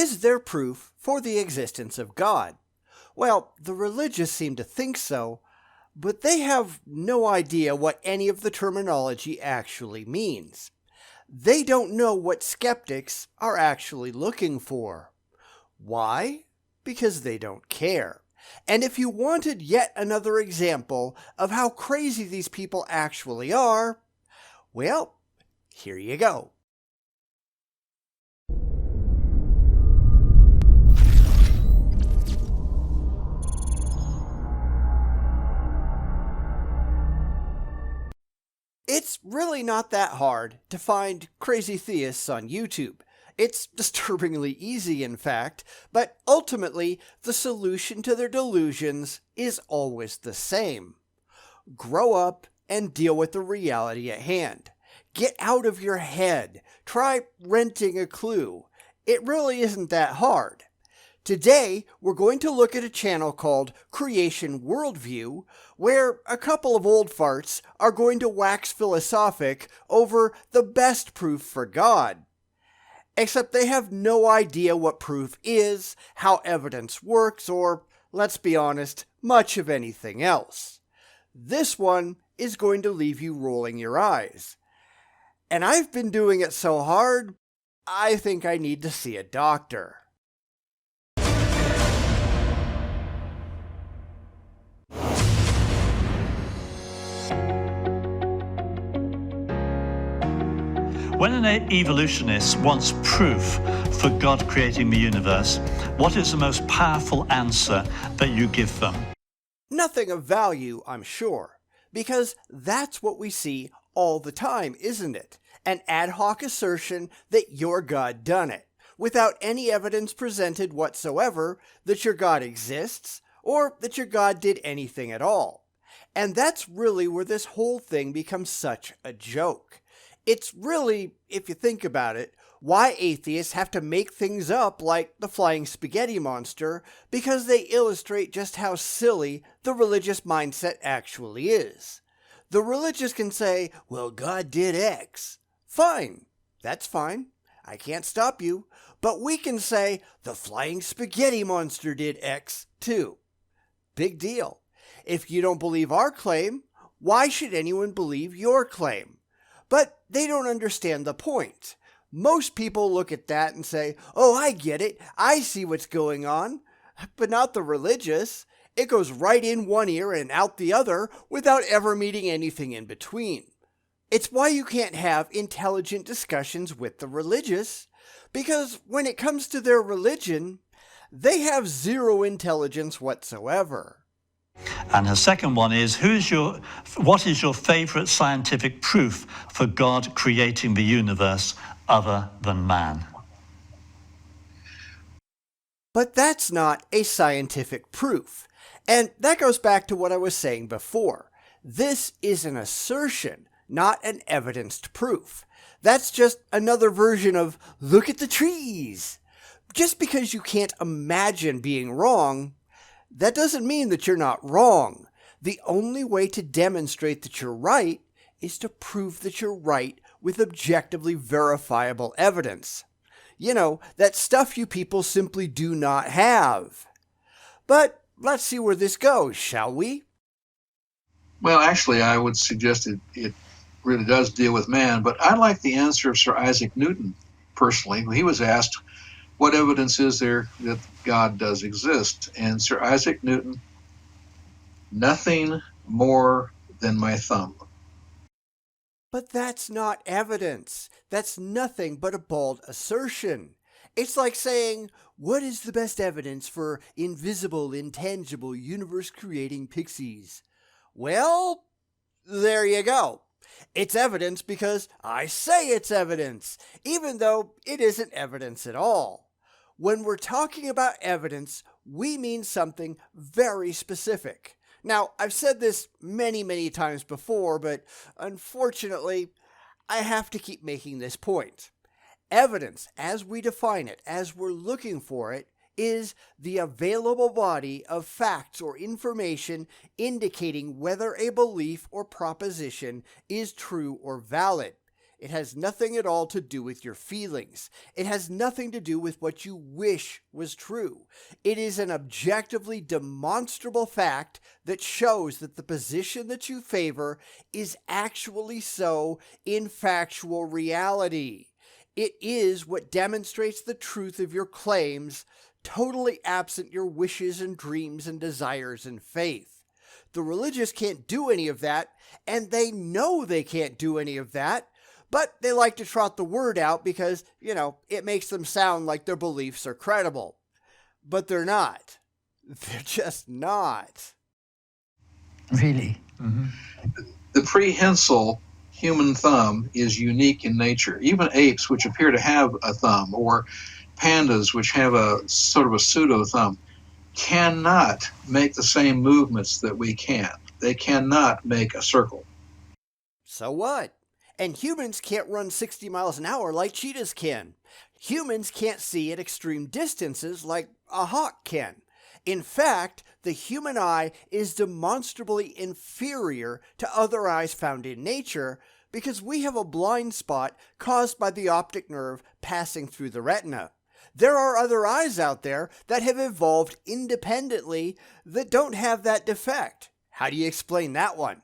Is there proof for the existence of God? Well, the religious seem to think so, but they have no idea what any of the terminology actually means. They don't know what skeptics are actually looking for. Why? Because they don't care. And if you wanted yet another example of how crazy these people actually are, well, here you go. It's really not that hard to find crazy theists on YouTube. It's disturbingly easy, in fact, but ultimately, the solution to their delusions is always the same. Grow up and deal with the reality at hand. Get out of your head. Try renting a clue. It really isn't that hard. Today, we're going to look at a channel called Creation Worldview, where a couple of old farts are going to wax philosophic over the best proof for God. Except they have no idea what proof is, how evidence works, or, let's be honest, much of anything else. This one is going to leave you rolling your eyes. And I've been doing it so hard, I think I need to see a doctor. When an evolutionist wants proof for God creating the universe, what is the most powerful answer that you give them? Nothing of value, I'm sure, because that's what we see all the time, isn't it? An ad hoc assertion that your God done it, without any evidence presented whatsoever that your God exists, or that your God did anything at all. And that's really where this whole thing becomes such a joke. It's really, if you think about it, why atheists have to make things up like the flying spaghetti monster, because they illustrate just how silly the religious mindset actually is. The religious can say, well, God did X. Fine, that's fine. I can't stop you. But we can say, the flying spaghetti monster did X too. Big deal. If you don't believe our claim, why should anyone believe your claim? But they don't understand the point. Most people look at that and say, oh, I get it. I see what's going on. But not the religious. It goes right in one ear and out the other without ever meeting anything in between. It's why you can't have intelligent discussions with the religious, because when it comes to their religion, they have zero intelligence whatsoever. And her second one is, what is your favorite scientific proof for God creating the universe other than man? But that's not a scientific proof. And that goes back to what I was saying before. This is an assertion, not an evidenced proof. That's just another version of, look at the trees. Just because you can't imagine being wrong, that doesn't mean that you're not wrong. The only way to demonstrate that you're right is to prove that you're right with objectively verifiable evidence. You know, that stuff you people simply do not have. But let's see where this goes, shall we? Well, actually, I would suggest it really does deal with man, but I like the answer of Sir Isaac Newton, personally. He was asked, what evidence is there that God does exist? And Sir Isaac Newton, nothing more than my thumb. But that's not evidence. That's nothing but a bald assertion. It's like saying, what is the best evidence for invisible, intangible, universe-creating pixies? Well, there you go. It's evidence because I say it's evidence, even though it isn't evidence at all. When we're talking about evidence, we mean something very specific. Now, I've said this many, many times before, but unfortunately, I have to keep making this point. Evidence, as we define it, as we're looking for it, is the available body of facts or information indicating whether a belief or proposition is true or valid. It has nothing at all to do with your feelings. It has nothing to do with what you wish was true. It is an objectively demonstrable fact that shows that the position that you favor is actually so in factual reality. It is what demonstrates the truth of your claims, totally absent your wishes and dreams and desires and faith. The religious can't do any of that, and they know they can't do any of that, but they like to trot the word out because, it makes them sound like their beliefs are credible. But they're not. They're just not. Really? Mm-hmm. The prehensile human thumb is unique in nature. Even apes, which appear to have a thumb, or pandas, which have a sort of a pseudo thumb, cannot make the same movements that we can. They cannot make a circle. So what? And humans can't run 60 miles an hour like cheetahs can. Humans can't see at extreme distances like a hawk can. In fact, the human eye is demonstrably inferior to other eyes found in nature because we have a blind spot caused by the optic nerve passing through the retina. There are other eyes out there that have evolved independently that don't have that defect. How do you explain that one?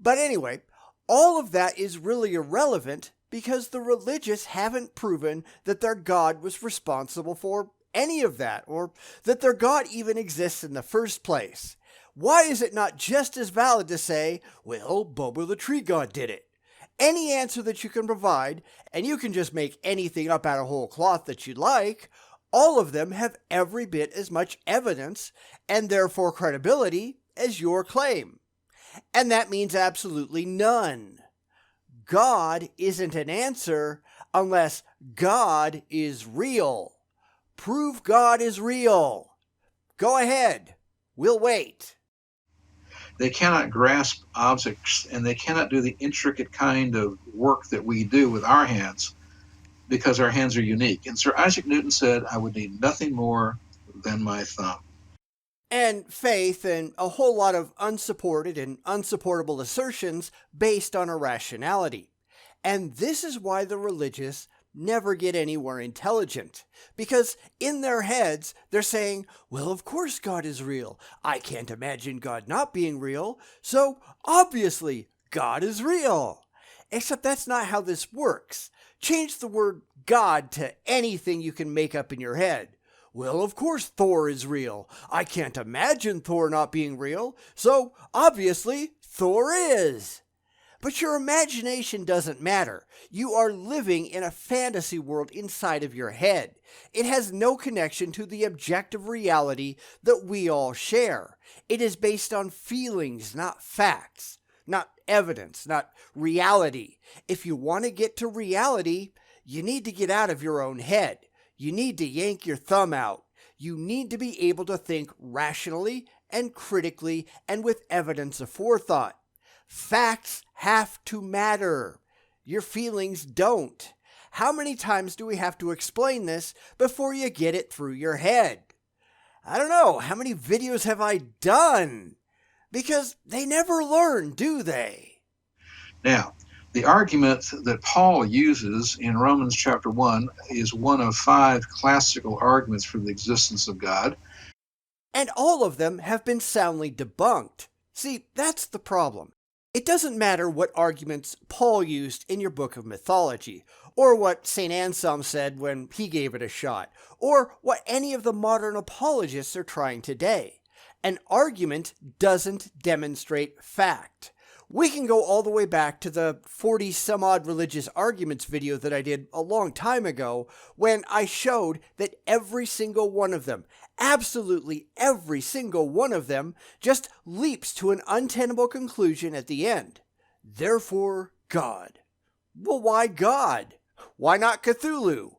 But anyway, all of that is really irrelevant because the religious haven't proven that their God was responsible for any of that, or that their God even exists in the first place. Why is it not just as valid to say, well, Bobo the tree god did it? Any answer that you can provide, and you can just make anything up out of whole cloth that you'd like, all of them have every bit as much evidence, and therefore credibility, as your claim. And that means absolutely none. God isn't an answer unless God is real. Prove God is real. Go ahead. We'll wait. They cannot grasp objects, and they cannot do the intricate kind of work that we do with our hands because our hands are unique. And Sir Isaac Newton said, I would need nothing more than my thumb. And faith and a whole lot of unsupported and unsupportable assertions based on irrationality. And this is why the religious never get anywhere intelligent. Because in their heads, they're saying, well, of course God is real. I can't imagine God not being real. So obviously, God is real. Except that's not how this works. Change the word God to anything you can make up in your head. Well, of course Thor is real. I can't imagine Thor not being real. So obviously, Thor is. But your imagination doesn't matter. You are living in a fantasy world inside of your head. It has no connection to the objective reality that we all share. It is based on feelings, not facts, not evidence, not reality. If you want to get to reality, you need to get out of your own head. You need to yank your thumb out. You need to be able to think rationally and critically and with evidence of forethought. Facts have to matter. Your feelings don't. How many times do we have to explain this before you get it through your head? I don't know. How many videos have I done? Because they never learn, do they? Now, the argument that Paul uses in Romans chapter 1 is one of 5 classical arguments for the existence of God. And all of them have been soundly debunked. See, that's the problem. It doesn't matter what arguments Paul used in your book of mythology, or what St. Anselm said when he gave it a shot, or what any of the modern apologists are trying today. An argument doesn't demonstrate fact. We can go all the way back to the 40-some-odd religious arguments video that I did a long time ago when I showed that every single one of them, absolutely every single one of them, just leaps to an untenable conclusion at the end. Therefore, God. Well, why God? Why not Cthulhu?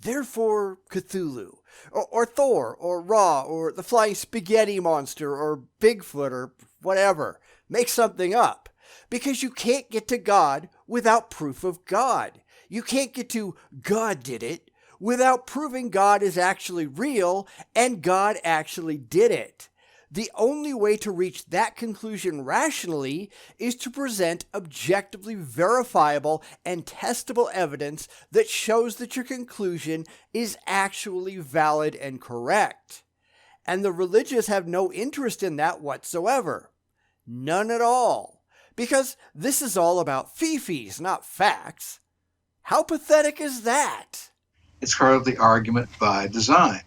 Therefore, Cthulhu. Or Thor, or Ra, or the flying spaghetti monster, or Bigfoot, or whatever. Make something up. Because you can't get to God without proof of God. You can't get to God did it without proving God is actually real and God actually did it. The only way to reach that conclusion rationally is to present objectively verifiable and testable evidence that shows that your conclusion is actually valid and correct. And the religious have no interest in that whatsoever. None at all. Because this is all about fifis, not facts. How pathetic is that? It's part of the argument by design.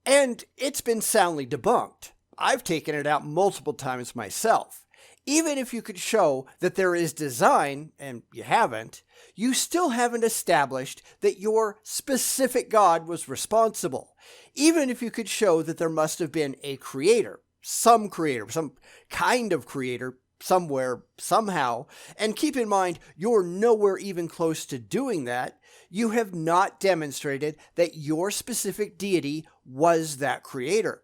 And it's been soundly debunked. I've taken it out multiple times myself. Even if you could show that there is design, and you haven't, you still haven't established that your specific God was responsible. Even if you could show that there must have been a creator, some kind of creator, somewhere, somehow, and keep in mind, you're nowhere even close to doing that, you have not demonstrated that your specific deity was that creator.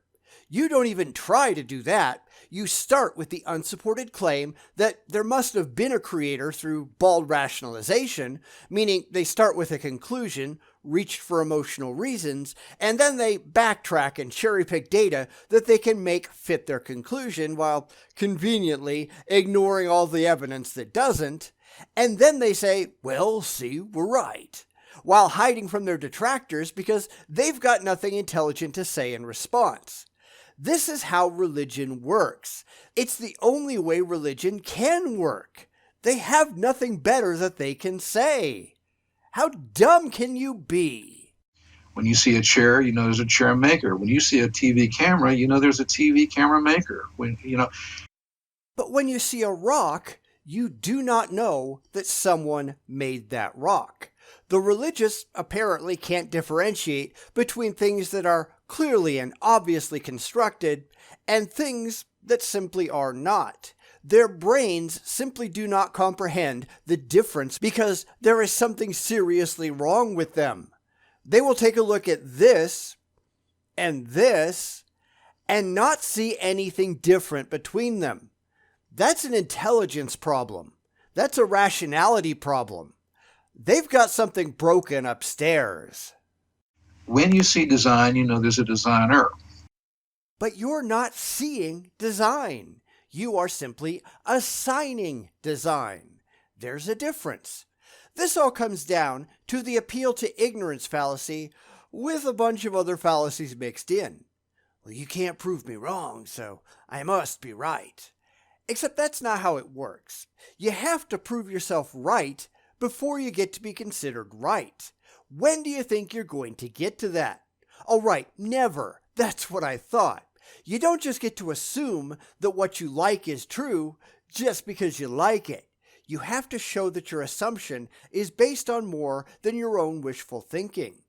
You don't even try to do that. You start with the unsupported claim that there must have been a creator through bald rationalization, meaning they start with a conclusion, reached for emotional reasons, and then they backtrack and cherry-pick data that they can make fit their conclusion while conveniently ignoring all the evidence that doesn't, and then they say, well, see, we're right, while hiding from their detractors because they've got nothing intelligent to say in response. This is how religion works. It's the only way religion can work. They have nothing better that they can say. How dumb can you be? When you see a chair, you know there's a chair maker. When you see a TV camera, you know there's a TV camera maker. But when you see a rock, you do not know that someone made that rock. The religious apparently can't differentiate between things that are clearly and obviously constructed and things that simply are not. Their brains simply do not comprehend the difference because there is something seriously wrong with them. They will take a look at this and not see anything different between them. That's an intelligence problem. That's a rationality problem. They've got something broken upstairs. When you see design, you know there's a designer. But you're not seeing design. You are simply assigning design. There's a difference. This all comes down to the appeal to ignorance fallacy with a bunch of other fallacies mixed in. Well, you can't prove me wrong, so I must be right. Except that's not how it works. You have to prove yourself right before you get to be considered right. When do you think you're going to get to that? Oh, right, never. That's what I thought. You don't just get to assume that what you like is true just because you like it. You have to show that your assumption is based on more than your own wishful thinking.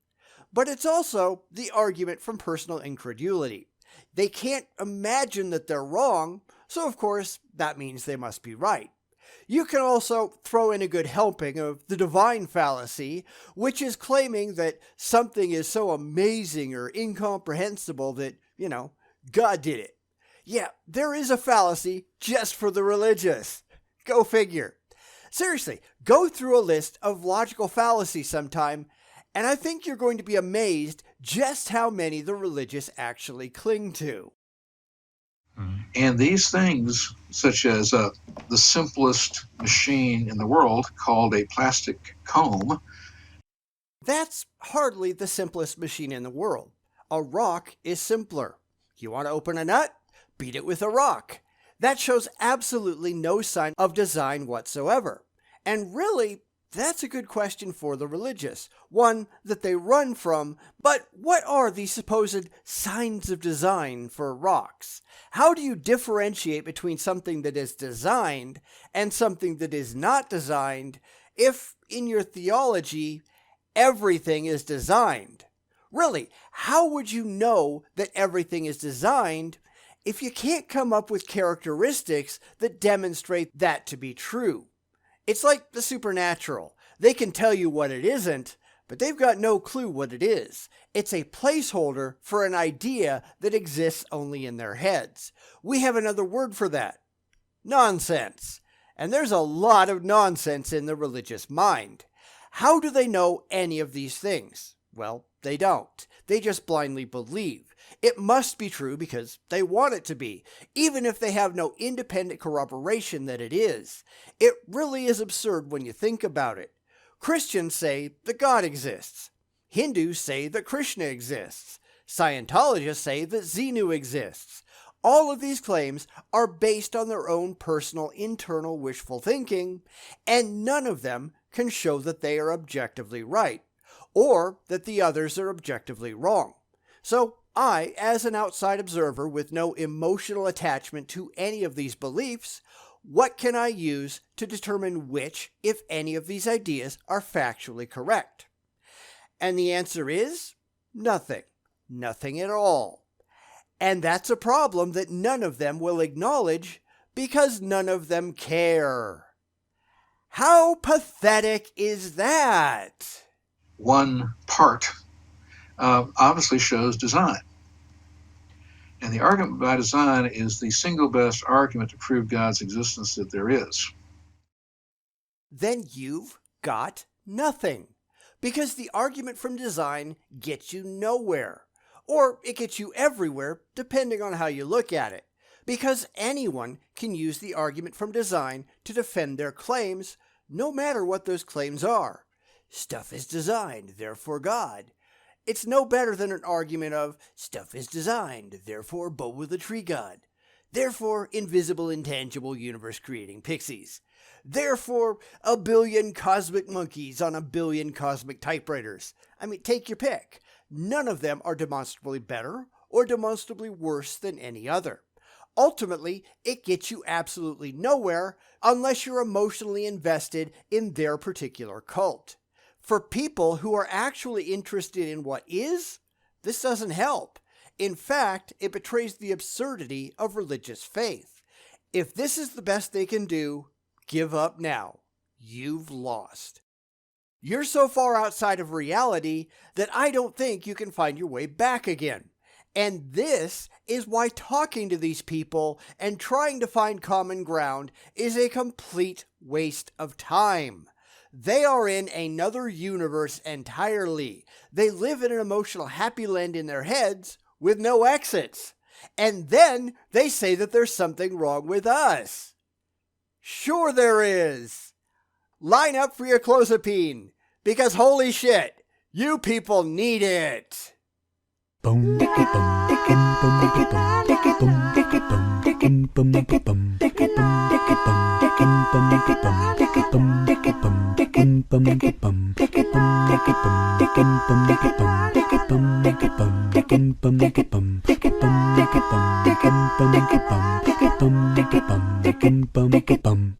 But it's also the argument from personal incredulity. They can't imagine that they're wrong, so of course that means they must be right. You can also throw in a good helping of the divine fallacy, which is claiming that something is so amazing or incomprehensible that, God did it. Yeah, there is a fallacy just for the religious. Go figure. Seriously, go through a list of logical fallacies sometime, and I think you're going to be amazed just how many the religious actually cling to. And these things, such as the simplest machine in the world called a plastic comb. That's hardly the simplest machine in the world. A rock is simpler. You want to open a nut? Beat it with a rock. That shows absolutely no sign of design whatsoever. And really, that's a good question for the religious, one that they run from. But what are the supposed signs of design for rocks? How do you differentiate between something that is designed and something that is not designed if, in your theology, everything is designed? Really, how would you know that everything is designed if you can't come up with characteristics that demonstrate that to be true? It's like the supernatural. They can tell you what it isn't, but they've got no clue what it is. It's a placeholder for an idea that exists only in their heads. We have another word for that. Nonsense. And there's a lot of nonsense in the religious mind. How do they know any of these things? Well, they don't. They just blindly believe. It must be true because they want it to be, even if they have no independent corroboration that it is. It really is absurd when you think about it. Christians say that God exists. Hindus say that Krishna exists. Scientologists say that Xenu exists. All of these claims are based on their own personal internal wishful thinking, and none of them can show that they are objectively right, or that the others are objectively wrong. So I, as an outside observer with no emotional attachment to any of these beliefs, what can I use to determine which, if any, of these ideas are factually correct? And the answer is nothing. Nothing at all. And that's a problem that none of them will acknowledge because none of them care. How pathetic is that? One part obviously shows design. And the argument by design is the single best argument to prove God's existence that there is. Then you've got nothing. Because the argument from design gets you nowhere. Or it gets you everywhere, depending on how you look at it. Because anyone can use the argument from design to defend their claims, no matter what those claims are. Stuff is designed, therefore God. It's no better than an argument of stuff is designed, therefore Bo with the tree god. Therefore invisible, intangible, universe-creating pixies. Therefore a billion cosmic monkeys on a billion cosmic typewriters. I mean, take your pick. None of them are demonstrably better or demonstrably worse than any other. Ultimately, it gets you absolutely nowhere unless you're emotionally invested in their particular cult. For people who are actually interested in what is, this doesn't help. In fact, it betrays the absurdity of religious faith. If this is the best they can do, give up now. You've lost. You're so far outside of reality that I don't think you can find your way back again. And this is why talking to these people and trying to find common ground is a complete waste of time. They are in another universe entirely. They live in an emotional happy land in their heads with no exits. And then they say that there's something wrong with us. Sure there is. Line up for your clozapine, because holy shit, you people need it. Boom, boom, boom, boom, boom.